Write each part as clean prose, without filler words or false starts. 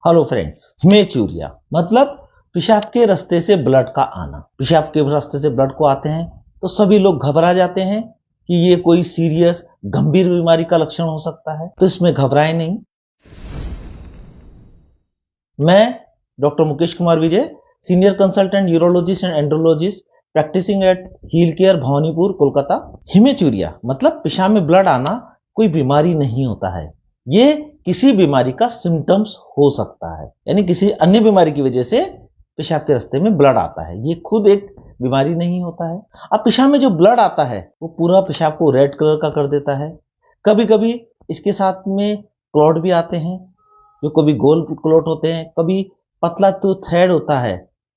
Hello friends, haematuria मतलब पेशाब के रास्ते से ब्लड का आना। पेशाब के रास्ते से ब्लड को आते हैं तो सभी लोग घबरा जाते हैं कि ये कोई सीरियस गंभीर बीमारी का लक्षण हो सकता है, तो इसमें घबराएं नहीं। मैं doctor Mukesh Kumar Vijay, senior consultant urologist and andrologist, practising at heal care Bhawanipur Kolkata. Haematuria मतलब पेशाब में ब्लड आना कोई बीमारी नहीं होता है, ये किसी बीमारी का सिम्टम्स हो सकता है, यानी किसी अन्य बीमारी की वजह से पेशाब के रास्ते में ब्लड आता है। ये खुद एक बीमारी नहीं होता है। अब पेशाब में जो ब्लड आता है वो पूरा पेशाब को रेड कलर का कर देता है। कभी कभी इसके साथ में क्लॉट भी आते हैं, जो कभी गोल क्लॉट होते हैं, कभी पतला तो थ्रेड होता है,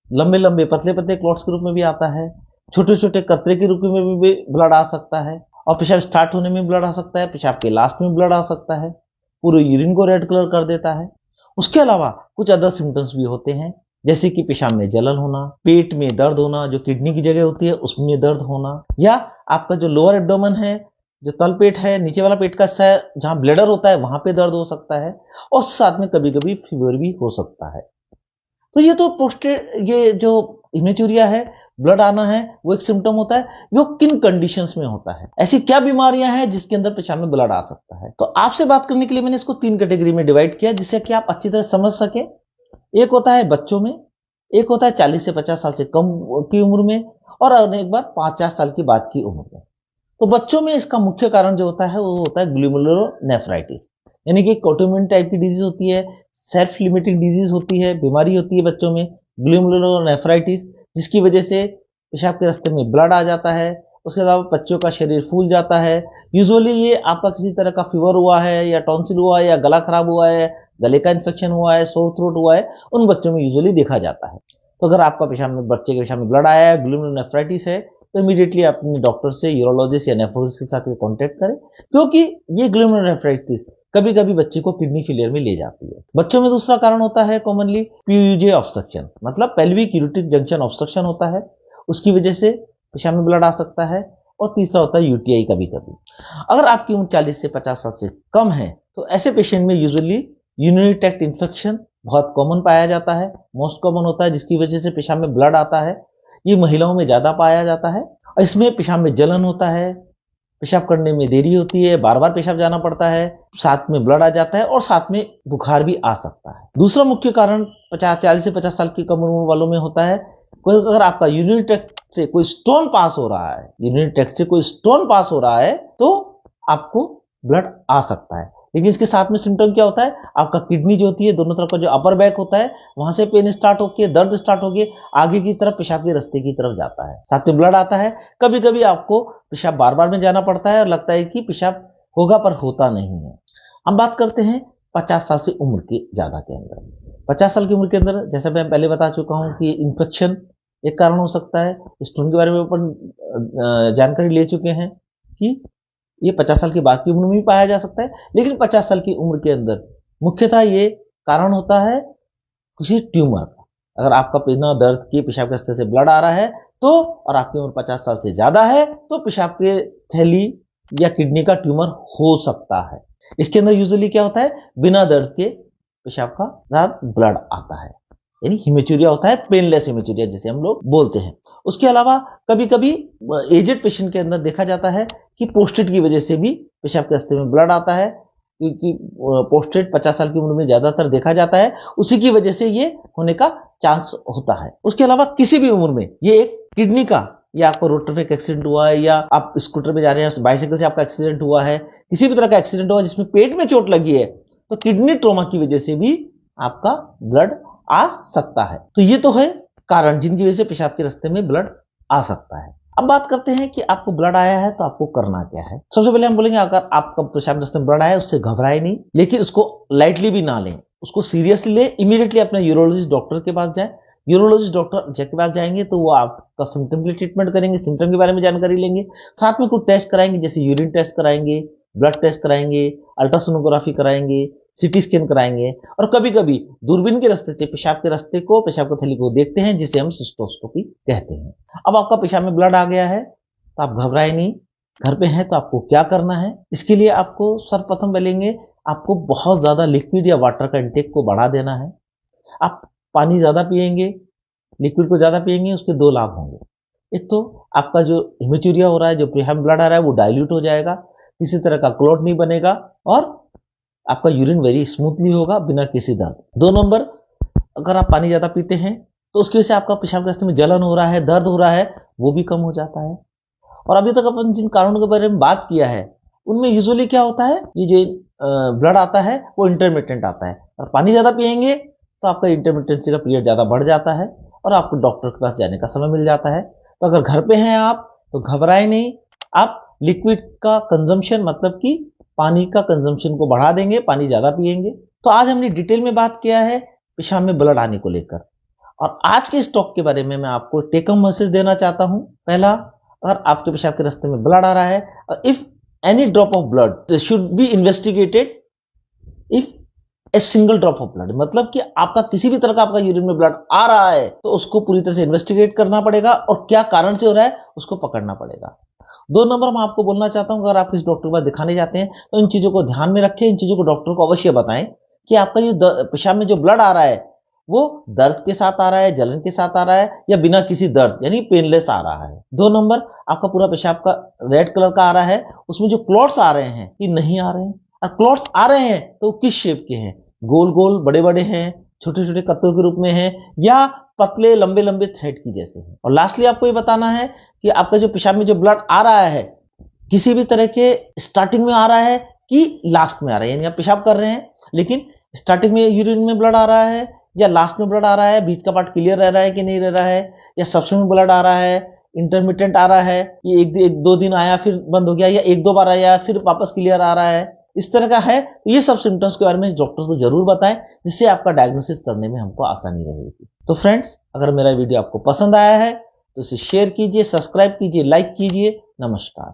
लंबे लंबे पतले पतले क्लॉट्स के रूप में भी आता है, छोटे छोटे कतरे के रूप में भी ब्लड आ सकता है, और पेशाब स्टार्ट होने में ब्लड आ सकता है, पेशाब के लास्ट में ब्लड आ सकता है, पूरे यूरिन को रेड कलर कर देता है। उसके अलावा कुछ अदर सिम्टम्स भी होते हैं, जैसे कि पेशाब में जलन होना, पेट में दर्द होना, जो किडनी की जगह होती है उसमें दर्द होना, या आपका जो लोअर एब्डोमेन है, जो तल पेट है, नीचे वाला पेट का हिस्सा है जहां ब्लैडर होता है वहां पे दर्द हो सकता है, और साथ में कभी कभी फीवर भी हो सकता है। तो ये तो ये जो हिमेचूरिया है, ब्लड आना है, वो एक सिम्टम होता है। वो किन कंडीशंस में होता है, ऐसी क्या बीमारियां हैं जिसके अंदर पेशाब में ब्लड आ सकता है। तो आपसे बात करने के लिए मैंने इसको 3 कैटेगरी में डिवाइड किया, जिससे कि आप अच्छी तरह समझ सके। एक होता है बच्चों में, एक होता है 40 से 50 साल से कम की उम्र में, और एक बार 50 साल की बाद की उम्र में। तो बच्चों में इसका मुख्य कारण जो होता है वो होता है ग्लोमेरुलोनेफ्राइटिस, यानी कि ऑटोइम्यून टाइप की डिजीज होती है, सेल्फ लिमिटिंग डिजीज होती है, बीमारी होती है बच्चों में ग्लोमेरुलोनेफ्राइटिस, जिसकी वजह से पेशाब के रास्ते में ब्लड आ जाता है। उसके अलावा बच्चों का शरीर फूल जाता है। यूजुअली ये आपका किसी तरह का फीवर हुआ है, या टॉन्सिल हुआ है, या गला खराब हुआ है, गले का इन्फेक्शन हुआ है, सोर थ्रोट हुआ है, उन बच्चों में यूजुअली देखा जाता है। तो अगर आपका बच्चे के पेशाब में ब्लड आया है, ग्लोमेरुलोनेफ्राइटिस है, तो इमीडिएटली अपने डॉक्टर से, यूरोलॉजिस्ट या नेफ्रोलॉजिस्ट के साथ कांटेक्ट करें, क्योंकि ये ग्लोमेरुलोनेफ्राइटिस कभी कभी बच्चे को किडनी फेलियर में ले जाती है। बच्चों में दूसरा कारण होता है कॉमनली पीयूजे ऑब्स्ट्रक्शन, मतलब पेल्विक यूरेटिक जंक्शन ऑब्स्ट्रक्शन होता है, उसकी वजह से पेशाब में ब्लड आ सकता है। और तीसरा होता है यूटीआई। कभी कभी अगर आपकी उम्र 40 से 50 साल से कम है तो ऐसे पेशेंट में यूजुअली यूरिनरी ट्रैक्ट इन्फेक्शन बहुत कॉमन पाया जाता है, मोस्ट कॉमन होता है, जिसकी वजह से पेशाब में ब्लड आता है। ये महिलाओं में ज्यादा पाया जाता है, और इसमें पेशाब में जलन होता है, पेशाब करने में देरी होती है, बार बार पेशाब जाना पड़ता है, साथ में ब्लड आ जाता है, और साथ में बुखार भी आ सकता है। दूसरा मुख्य कारण 40 से 50 साल की कम उम्र वालों में होता है, अगर आपका यूरिनरी ट्रैक्ट से कोई स्टोन पास हो रहा है, यूरिनरी ट्रैक्ट से कोई स्टोन पास हो रहा है, तो आपको ब्लड आ सकता है। लेकिन इसके साथ में सिम्टम क्या होता है, आपका किडनी जो होती है, दोनों तरफ का जो अपर बैक होता है, वहां से पेन स्टार्ट होकर, दर्द स्टार्ट होकर आगे की तरफ पेशाब के रास्ते की तरफ जाता है, साथ में ब्लड आता है। कभी कभी आपको पेशाब बार बार में जाना पड़ता है और लगता है कि पेशाब होगा पर होता नहीं है। हम बात करते हैं 50 साल से उम्र के ज्यादा के अंदर। 50 साल की उम्र के अंदर, जैसे मैं पहले बता चुका हूं कि इन्फेक्शन एक कारण हो सकता है। स्टोन के बारे में अपन जानकारी ले चुके हैं कि ये 50 साल की बाद की उम्र में भी पाया जा सकता है, लेकिन 50 साल की उम्र के अंदर मुख्यतः ये कारण होता है किसी ट्यूमर का। अगर आपका बिना दर्द के पेशाब के रास्ते से ब्लड आ रहा है तो, और आपकी उम्र 50 साल से ज्यादा है, तो पेशाब के थैली या किडनी का ट्यूमर हो सकता है। इसके अंदर यूजुअली क्या होता है, बिना दर्द के पेशाब का साथ ब्लड आता है, यानी हिमेचूरिया होता है, पेनलेस हिमेचूरिया जिसे हम लोग बोलते हैं। उसके अलावा कभी कभी एजेड पेशेंट के अंदर देखा जाता है कि पोस्टेट की वजह से भी पेशाब के रास्ते में ब्लड आता है, क्योंकि पोस्टेट 50 साल की उम्र में ज्यादातर देखा जाता है, उसी की वजह से ये होने का चांस होता है। उसके अलावा किसी भी उम्र में ये एक किडनी का, या आपको रोड ट्रैफिक एक्सीडेंट हुआ है, या आप स्कूटर में जा रहे हैं, बाइसाइकिल से आपका एक्सीडेंट हुआ है, किसी भी तरह का एक्सीडेंट हुआ जिसमें पेट में चोट लगी है, तो किडनी ट्रॉमा की वजह से भी आपका ब्लड आ सकता है। तो ये तो है कारण जिनकी वजह से पेशाब के रास्ते में ब्लड आ सकता है। अब बात करते हैं कि आपको ब्लड आया है तो आपको करना क्या है। सबसे पहले हम बोलेंगे, अगर आपका पेशाब के रास्ते में ब्लड आया है उससे घबराए नहीं, लेकिन उसको लाइटली भी ना लें, उसको सीरियसली ले। इमीडिएटली अपने यूरोलॉजिस्ट डॉक्टर के पास जाए। यूरोलॉजिस्ट डॉक्टर के पास जाएंगे तो वो आपका सिम्टम की ट्रीटमेंट करेंगे, सिम्टम के बारे में जानकारी लेंगे, साथ में कुछ टेस्ट कराएंगे, जैसे यूरिन टेस्ट कराएंगे, ब्लड टेस्ट कराएंगे, अल्ट्रासोनोग्राफी कराएंगे, सीटी स्कैन कराएंगे, और कभी कभी दूरबीन के रास्ते से पेशाब के रास्ते को, पेशाब की थैली को देखते हैं, जिसे हम सिस्टोस्कोपी कहते हैं। अब आपका पेशाब में ब्लड आ गया है तो आप घबराए नहीं। घर पे हैं तो आपको क्या करना है, इसके लिए आपको सर्वप्रथम बोलेंगे, आपको बहुत ज्यादा लिक्विड या वाटर का इंटेक को बढ़ा देना है। आप पानी ज़्यादा पिएंगे, लिक्विड को ज़्यादा पिएंगे, उसके 2 लाभ होंगे। एक तो आपका जो हेमेचूरिया हो रहा है, जो प्रीहैम ब्लड आ रहा है, वो डाइल्यूट हो जाएगा, किसी तरह का क्लॉट नहीं बनेगा और आपका यूरिन वेरी स्मूथली होगा बिना किसी दर्द। 2 नंबर, अगर आप पानी ज़्यादा पीते हैं तो उसकी वजह से आपका पेशाब के रास्ते में जलन हो रहा है, दर्द हो रहा है, वो भी कम हो जाता है। और अभी तक अपन जिन कारणों के बारे में बात किया है, उनमें यूजुअली क्या होता है, ये जो ब्लड आता है वो इंटरमिटेंट आता है, और पानी ज़्यादा पिएंगे तो आपका इंटरमिटेंसी का पीरियड ज़्यादा बढ़ जाता है और आपको डॉक्टर के पास जाने का समय मिल जाता है। तो अगर घर पे हैं आप तो घबराएं नहीं, आप लिक्विड का कंजम्पशन मतलब कि पानी का कंजम्पशन को बढ़ा देंगे, पानी ज़्यादा पिएंगे। तो आज हमने डिटेल में बात किया है पेशाब में ब्लड आने को लेकर, और आज के इस टॉक के बारे में मैं आपको टेक होम मैसेज देना चाहता हूं। पहला, अगर आपके पेशाब के रास्ते में ब्लड आ रहा है, if any drop of blood should be investigated, if a single drop of blood, मतलब कि आपका किसी भी तरह का आपका यूरिन में ब्लड आ रहा है तो उसको पूरी तरह से इन्वेस्टिगेट करना पड़ेगा और क्या कारण से हो रहा है उसको पकड़ना पड़ेगा। 2 नंबर मैं आपको बोलना चाहता हूं, अगर आप किसी डॉक्टर के पास दिखाने जाते हैं तो इन चीजों को ध्यान में रखें, इन चीजों को डॉक्टर को अवश्य बताएं कि आपका जो पेशाब में जो ब्लड आ रहा है वो दर्द के साथ आ रहा है, जलन के साथ आ रहा है, या बिना किसी दर्द यानी पेनलेस आ रहा है। 2 नंबर, आपका पूरा पेशाब का रेड कलर का आ रहा है, उसमें जो क्लॉट्स आ रहे हैं कि नहीं आ रहे हैं, और क्लॉट्स आ रहे हैं तो किस शेप के हैं, गोल गोल बड़े बड़े हैं, छोटे छोटे कत्तों के रूप में हैं, या पतले लंबे लंबे थ्रेड की जैसे हैं। और लास्टली आपको ये बताना है कि आपका जो पेशाब में जो ब्लड आ रहा है किसी भी तरह के स्टार्टिंग में आ रहा है कि लास्ट में आ रहा है, यानी आप पेशाब कर रहे हैं लेकिन स्टार्टिंग में यूरिन में ब्लड आ रहा है या लास्ट में ब्लड आ रहा है, बीच का पार्ट क्लियर रह रहा है कि नहीं रह रहा है, या सबसे में ब्लड आ रहा है, इंटरमिटेंट आ रहा है, ये एक दो दिन आया फिर बंद हो गया, या 1-2 बार आया फिर वापस क्लियर आ रहा है, इस तरह का है। तो ये सब सिम्टम्स के बारे में डॉक्टर्स को जरूर बताएं, जिससे आपका डायग्नोसिस करने में हमको आसानी रहेगी। तो फ्रेंड्स, अगर मेरा वीडियो आपको पसंद आया है तो इसे शेयर कीजिए, सब्सक्राइब कीजिए, लाइक कीजिए। नमस्कार।